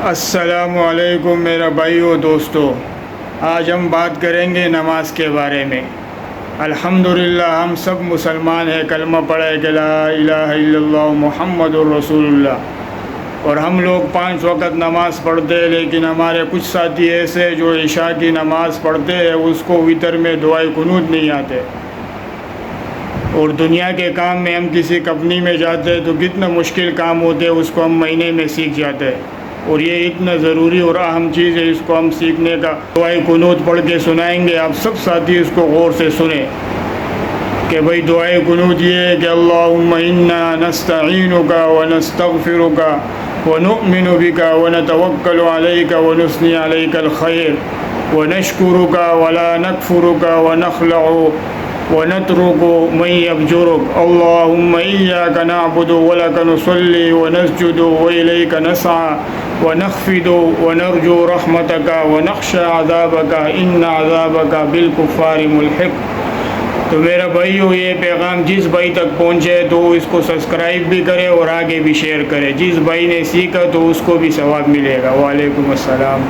السلام علیکم میرا بھائیو دوستو، آج ہم بات کریں گے نماز کے بارے میں۔ الحمدللہ ہم سب مسلمان ہیں، کلمہ پڑھے کہ لا الہ الا اللہ محمد الرسول اللہ، اور ہم لوگ 5 وقت نماز پڑھتے ہیں، لیکن ہمارے کچھ ساتھی ایسے جو عشاء کی نماز پڑھتے ہیں اس کو وتر میں دعائے قنوت نہیں آتے، اور دنیا کے کام میں ہم کسی کمپنی میں جاتے ہیں تو کتنا مشکل کام ہوتے ہیں اس کو ہم مہینے میں سیکھ جاتے ہیں، اور یہ اتنا ضروری اور اہم چیز ہے، اس کو ہم سیکھنے کا دعائے قنوت پڑھ کے سنائیں گے۔ آپ سب ساتھی اس کو غور سے سنیں کہ بھئی دعائے قنوت یہ ہے کہ اللہم انا نستعینک ونستغفرک ونؤمن بک ونتوکل علیک ونثنی علیک الخیر ونشکرک ولا نکفرک ونخلع ونترك من يفجرك اللهم إياك نعبد ولك نصلي ونسجد وإليك نسعى ونخفض ونرجو رحمتك ونخشى عذابك إن عذابك بالكفار ملحق۔ تو میرا بھائیو، یہ پیغام جس بھائی تک پہنچے تو اس کو سبسکرائب بھی کرے اور آگے بھی شیئر کرے، جس بھائی نے سیکھا تو اس کو بھی ثواب ملے گا۔ وعلیکم السلام۔